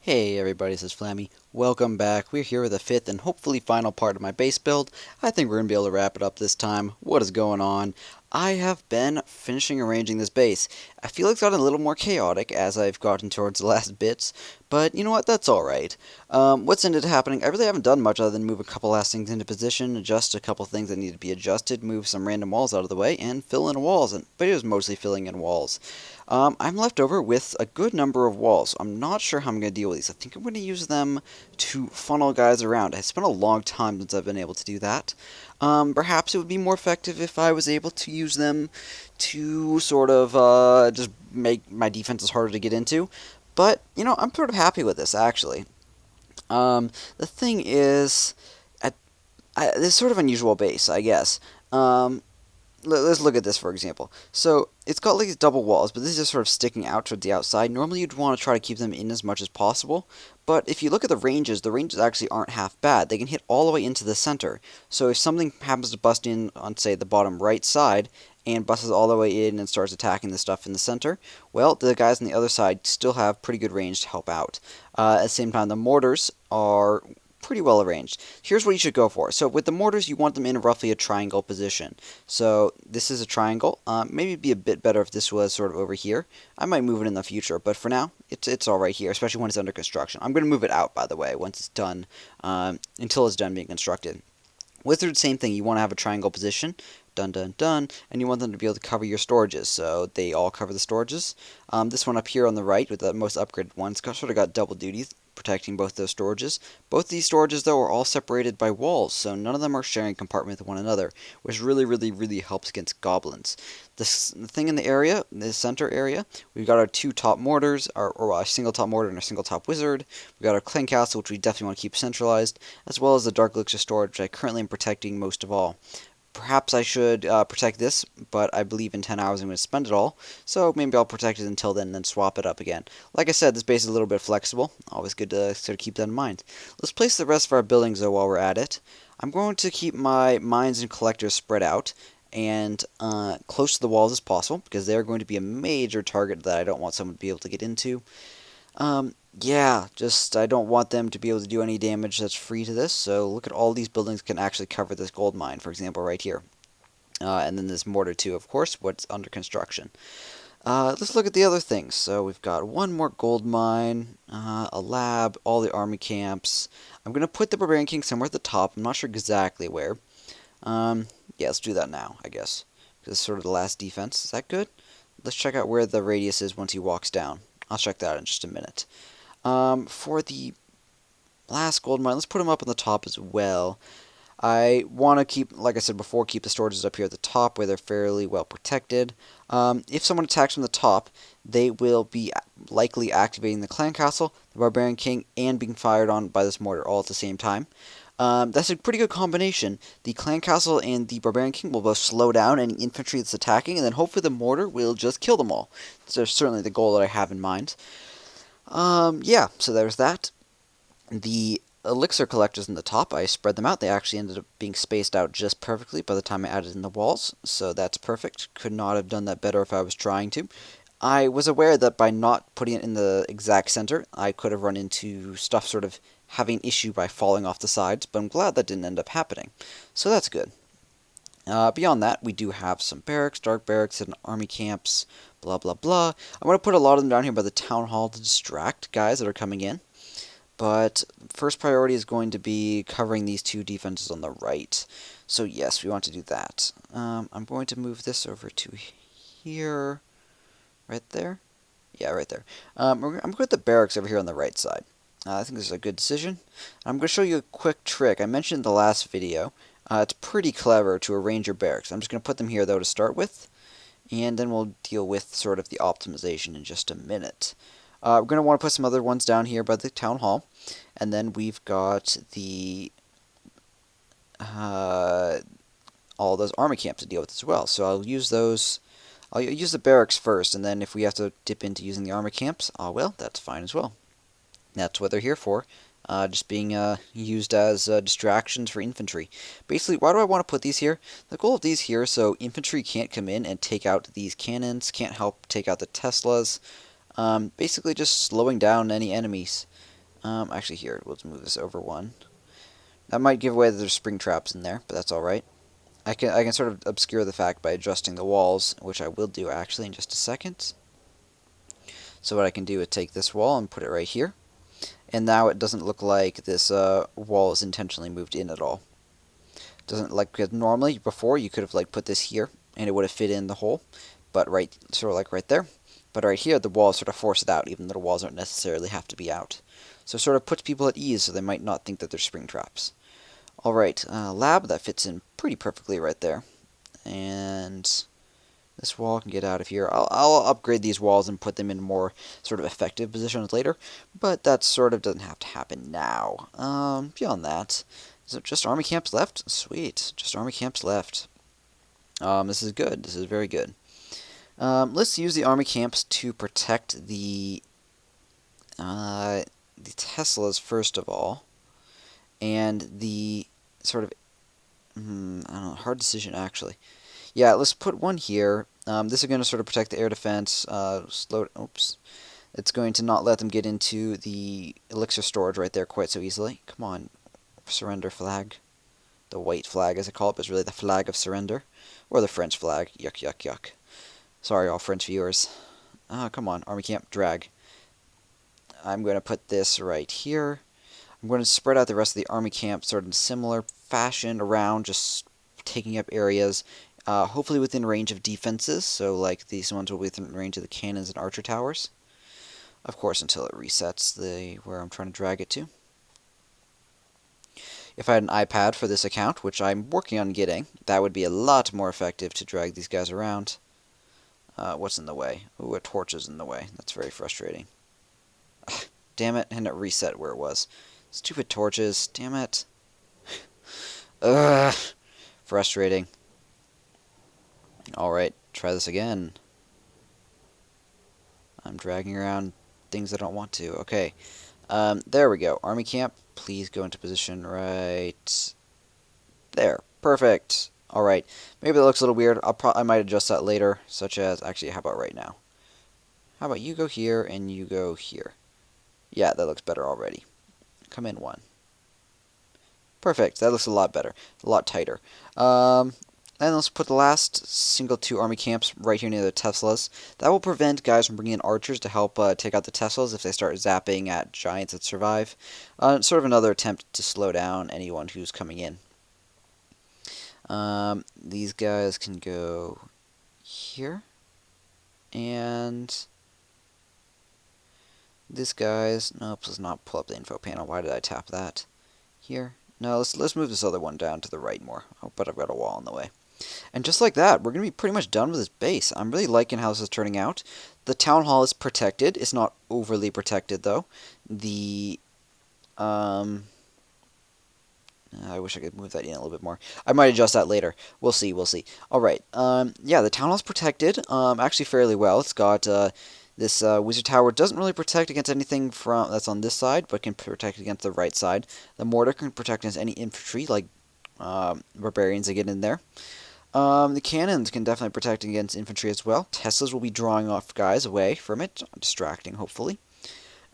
Hey everybody, this is Flammy. Welcome back. We're here with the fifth and hopefully final part of my base build. I think we're going to be able to wrap it up this time. What is going on? I have been finishing arranging this base. I feel like it's gotten a little more chaotic as I've gotten towards the last bits, but you know what, that's alright. What's ended up happening, I really haven't done much other than move a couple last things into position, adjust a couple things that need to be adjusted, move some random walls out of the way, and fill in walls, but it was mostly filling in walls. I'm left over with a good number of walls. I'm not sure how I'm going to deal with these. I think I'm going to use them to funnel guys around. It's been a long time since I've been able to do that. Perhaps it would be more effective if I was able to use them to sort of just make my defenses harder to get into. But, I'm sort of happy with this, actually. The thing is, this is sort of unusual base, I guess. Let's look at this, for example. So it's got like these double walls, but this is just sort of sticking out toward the outside. Normally you'd want to try to keep them in as much as possible, but if you look at the ranges actually aren't half bad. They can hit all the way into the center. So if something happens to bust in on, say, the bottom right side, and busts all the way in and starts attacking the stuff in the center, well, the guys on the other side still have pretty good range to help out. At the same time, the mortars are pretty well arranged. Here's what you should go for. So with the mortars, you want them in roughly a triangle position. So this is a triangle. Maybe it'd be a bit better if this was sort of over here. I might move it in the future, but for now, it's all right here, especially when it's under construction. I'm going to move it out, by the way, once it's done, until it's done being constructed. Wizard, same thing. You want to have a triangle position. Dun dun dun. And you want them to be able to cover your storages. So they all cover the storages. This one up here on the right with the most upgraded one, it's sort of got double duties, protecting both those storages. Both these storages, though, are all separated by walls, so none of them are sharing a compartment with one another, which really helps against goblins. The thing in the area, the center area, we've got our two top mortars, or a single top mortar and a single top wizard. We've got our clan castle, which we definitely want to keep centralized, as well as the dark elixir storage, which I currently am protecting most of all. Perhaps I should protect this, but I believe in 10 hours I'm going to spend it all, so maybe I'll protect it until then and then swap it up again. Like I said, this base is a little bit flexible. Always good to sort of keep that in mind. Let's place the rest of our buildings, though, while we're at it. I'm going to keep my mines and collectors spread out and close to the walls as possible, because they're going to be a major target that I don't want someone to be able to get into. Yeah, just I don't want them to be able to do any damage that's free to this, so look at all these buildings can actually cover this gold mine, for example, right here. And then this mortar too, of course, what's under construction. Let's look at the other things. So we've got one more gold mine, a lab, all the army camps. I'm going to put the Barbarian King somewhere at the top. I'm not sure exactly where. Yeah, let's do that now, I guess. This is sort of the last defense. Is that good? Let's check out where the radius is once he walks down. I'll check that out in just a minute. For the last gold mine, let's put him up on the top as well. I want to keep, like I said before, keep the storages up here at the top where they're fairly well protected. If someone attacks from the top, they will be likely activating the clan castle, the barbarian king, and being fired on by this mortar all at the same time. That's a pretty good combination. The clan castle and the barbarian king will both slow down any infantry that's attacking, and then hopefully the mortar will just kill them all. So certainly the goal that I have in mind. Yeah, so there's that. The elixir collectors in the top, I spread them out. They actually ended up being spaced out just perfectly by the time I added in the walls, so that's perfect. Could not have done that better if I was trying to. I was aware that by not putting it in the exact center, I could have run into stuff sort of having an issue by falling off the sides, but I'm glad that didn't end up happening. So that's good. Beyond that, we do have some barracks, dark barracks, and army camps, blah blah blah. I'm going to put a lot of them down here by the town hall to distract guys that are coming in. But first priority is going to be covering these two defenses on the right. So yes, we want to do that. I'm going to move this over to here. Right there? Yeah, right there. I'm going to put the barracks over here on the right side. I think this is a good decision. I'm going to show you a quick trick. I mentioned in the last video. It's pretty clever to arrange your barracks. I'm just going to put them here, though, to start with. And then we'll deal with sort of the optimization in just a minute. We're going to want to put some other ones down here by the town hall. And then we've got the all those army camps to deal with as well. So I'll use those. I'll use the barracks first, and then if we have to dip into using the army camps, well, that's fine as well. That's what they're here for. Just being used as distractions for infantry. Basically, why do I want to put these here? The goal of these here, so infantry can't come in and take out these cannons, can't help take out the Teslas. Basically just slowing down any enemies. Actually, here, let's move this over one. That might give away that there's spring traps in there, but that's alright. I can sort of obscure the fact by adjusting the walls, which I will do actually in just a second. So what I can do is take this wall and put it right here. And now it doesn't look like this wall is intentionally moved in at all. Doesn't like, because normally before you could have like put this here and it would have fit in the hole, but right, sort of like right there. But right here, the walls sort of force it out, even though the walls don't necessarily have to be out. So it sort of puts people at ease, so they might not think that they're spring traps. Alright, lab, that fits in pretty perfectly right there. And this wall can get out of here. I'll upgrade these walls and put them in more sort of effective positions later, but that sort of doesn't have to happen now. Beyond that, is it just army camps left? Sweet, just army camps left. This is good. This is very good. Let's use the army camps to protect the Teslas first of all, and the sort of I don't know, hard decision actually. Yeah, let's put one here. This is going to sort of protect the air defense. Oops. It's going to not let them get into the elixir storage right there quite so easily. Come on, surrender flag. The white flag, as I call it, but it's really the flag of surrender. Or the French flag. Yuck, yuck, yuck. Sorry, all French viewers. Come on, army camp, drag. I'm going to put this right here. I'm going to spread out the rest of the army camp sort of in similar fashion around, just taking up areas, hopefully within range of defenses, so like these ones will be within range of the cannons and archer towers. Of course, until it resets where I'm trying to drag it to. If I had an iPad for this account, which I'm working on getting, that would be a lot more effective to drag these guys around. What's in the way? Ooh, a torch is in the way. That's very frustrating. Damn it, and it reset where it was. Stupid torches, damn it. Ugh, frustrating. Alright, try this again. I'm dragging around things I don't want to. Okay, there we go. Army camp, please go into position right there. Perfect. Alright, maybe that looks a little weird. I might adjust that later, such as, actually, how about right now? How about you go here and you go here? Yeah, that looks better already. Come in one. Perfect. That looks a lot better. A lot tighter. And let's put the last single 2 army camps right here near the Teslas. That will prevent guys from bringing in archers to help take out the Teslas if they start zapping at giants that survive. It's sort of another attempt to slow down anyone who's coming in. These guys can go here. And this guy's, nope, let's not pull up the info panel. Why did I tap that? Here. No, let's move this other one down to the right more. Oh, but I've got a wall in the way. And just like that, we're going to be pretty much done with this base. I'm really liking how this is turning out. The town hall is protected. It's not overly protected, though. I wish I could move that in a little bit more. I might adjust that later. We'll see, we'll see. Alright, yeah, the town hall's protected, actually fairly well. It's got, this wizard tower doesn't really protect against anything that's on this side, but can protect against the right side. The mortar can protect against any infantry, like barbarians that get in there. The cannons can definitely protect against infantry as well. Teslas will be drawing off guys away from it, distracting, hopefully.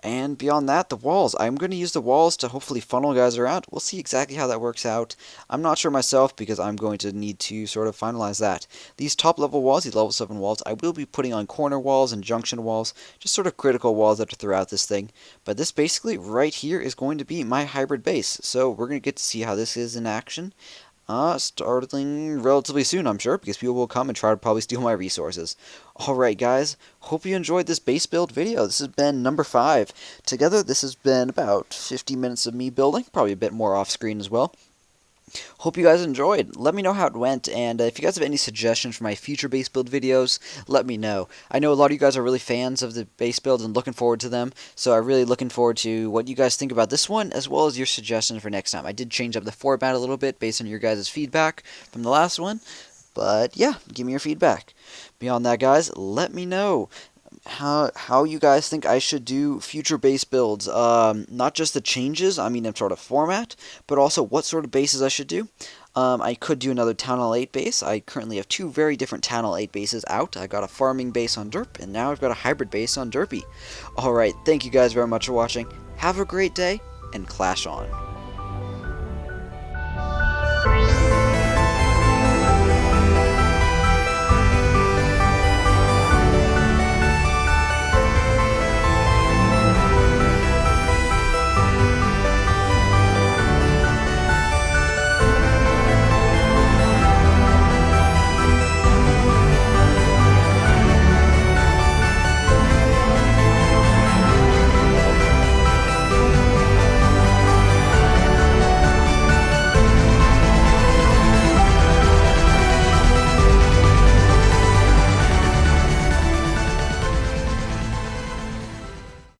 And beyond that, the walls. I'm going to use the walls to hopefully funnel guys around. We'll see exactly how that works out. I'm not sure myself because I'm going to need to sort of finalize that. These top level walls, these level 7 walls, I will be putting on corner walls and junction walls, just sort of critical walls that are throughout this thing. But this basically right here is going to be my hybrid base. So we're going to get to see how this is in action. Starting relatively soon, I'm sure, because people will come and try to probably steal my resources. Alright guys, hope you enjoyed this base build video. This has been number 5. Together, this has been about 50 minutes of me building, probably a bit more off screen as well. Hope you guys enjoyed. Let me know how it went, and if you guys have any suggestions for my future base build videos, let me know. I know a lot of you guys are really fans of the base builds and looking forward to them, so I'm really looking forward to what you guys think about this one, as well as your suggestions for next time. I did change up the format a little bit based on your guys' feedback from the last one, but yeah, give me your feedback. Beyond that, guys, let me know how you guys think I should do future base builds. Not just the changes, I mean in sort of format, but also what sort of bases I should do. I could do another Town Hall 8 base. I currently have 2 very different Town Hall 8 bases out. I got a farming base on Derp, and now I've got a hybrid base on Derpy. Alright, thank you guys very much for watching. Have a great day, and clash on.